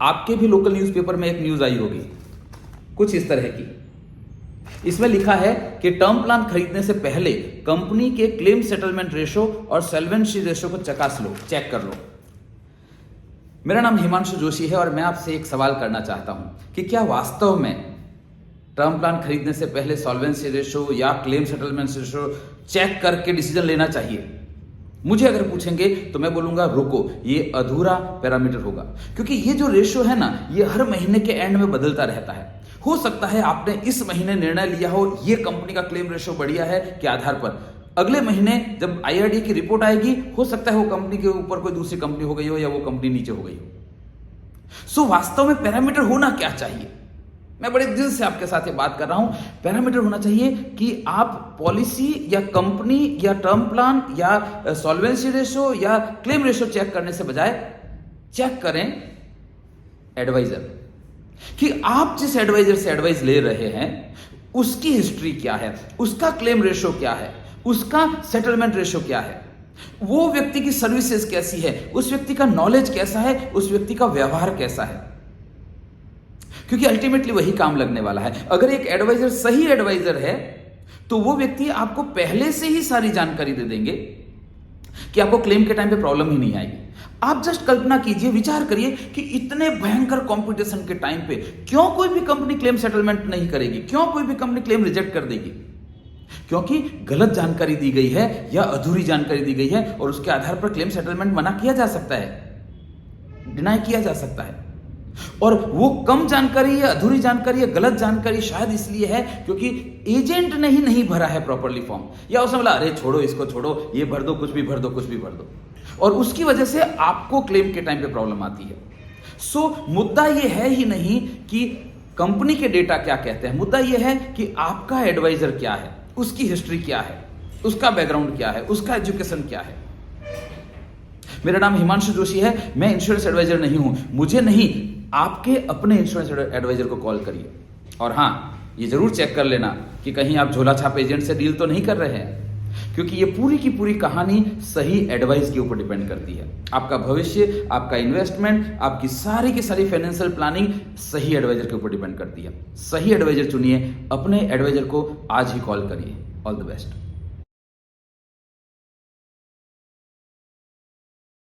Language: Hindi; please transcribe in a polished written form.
आपके भी लोकल न्यूज़पेपर में एक न्यूज़ आई होगी कुछ इस तरह की। इसमें लिखा है कि टर्म प्लान खरीदने से पहले कंपनी के क्लेम सेटलमेंट रेशो और सॉल्वेंसी रेशो को चकास लो, चेक कर लो। मेरा नाम हिमांशु जोशी है और मैं आपसे एक सवाल करना चाहता हूं कि क्या वास्तव में टर्म प्लान खरीदने से पहले सॉल्वेंसी रेशो या क्लेम सेटलमेंट रेशो चेक करके डिसीजन लेना चाहिए? मुझे अगर पूछेंगे तो मैं बोलूंगा रुको, ये अधूरा पैरामीटर होगा, क्योंकि ये जो रेशो है ना, ये हर महीने के एंड में बदलता रहता है। हो सकता है आपने इस महीने निर्णय लिया हो ये कंपनी का क्लेम रेशो बढ़िया है के आधार पर, अगले महीने जब IRDAI की रिपोर्ट आएगी हो सकता है वो कंपनी के ऊपर कोई दूसरी कंपनी हो गई हो या वो कंपनी नीचे हो गई हो। सो वास्तव में पैरामीटर होना क्या चाहिए? मैं बड़े दिल से आपके साथ ये बात कर रहा हूं। पैरामीटर होना चाहिए कि आप पॉलिसी या कंपनी या टर्म प्लान या सॉल्वेंसी रेशो या क्लेम रेशो चेक करने से बजाय चेक करें एडवाइजर, कि आप जिस एडवाइजर से एडवाइस ले रहे हैं उसकी हिस्ट्री क्या है, उसका क्लेम रेशो क्या है, उसका सेटलमेंट रेशो क्या है, वो व्यक्ति की सर्विसेज कैसी है, उस व्यक्ति का नॉलेज कैसा है, उस व्यक्ति का व्यवहार कैसा है, क्योंकि अल्टीमेटली वही काम लगने वाला है। अगर एक एडवाइजर सही एडवाइजर है तो वो व्यक्ति आपको पहले से ही सारी जानकारी दे देंगे कि आपको क्लेम के टाइम पे प्रॉब्लम ही नहीं आएगी। आप जस्ट कल्पना कीजिए, विचार करिए कि इतने भयंकर कंपटीशन के टाइम पे क्यों कोई भी कंपनी क्लेम सेटलमेंट नहीं करेगी, क्यों कोई भी कंपनी क्लेम रिजेक्ट कर देगी? क्योंकि गलत जानकारी दी गई है या अधूरी जानकारी दी गई है और उसके आधार पर क्लेम सेटलमेंट मना किया जा सकता है, डिनाई किया जा सकता है। और वो कम जानकारी या अधूरी जानकारी या गलत जानकारी शायद इसलिए है क्योंकि एजेंट ने ही नहीं भरा है प्रॉपर्ली फॉर्म, या उसने बोला अरे छोड़ो इसको, छोड़ो ये भर दो, कुछ भी भर दो, कुछ भी भर दो, और उसकी वजह से आपको क्लेम के टाइम पे प्रॉब्लम आती है। सो मुद्दा ये है ही नहीं कि कंपनी के डेटा क्या कहते हैं, मुद्दा ये है कि आपका एडवाइजर क्या है, उसकी हिस्ट्री क्या है, उसका बैकग्राउंड क्या है, उसका एजुकेशन क्या है। मेरा नाम हिमांशु जोशी है, मैं इंश्योरेंस एडवाइजर नहीं हूं। मुझे नहीं, आपके अपने इंश्योरेंस एडवाइजर को कॉल करिए। और हां, ये जरूर चेक कर लेना कि कहीं आप झोला छाप एजेंट से डील तो नहीं कर रहे हैं, क्योंकि ये पूरी की पूरी कहानी सही एडवाइस के ऊपर डिपेंड करती है। आपका भविष्य, आपका इन्वेस्टमेंट, आपकी सारी की सारी फाइनेंशियल प्लानिंग सही एडवाइजर के ऊपर डिपेंड करती है। सही एडवाइजर चुनिए, अपने एडवाइजर को आज ही कॉल करिए। All the best.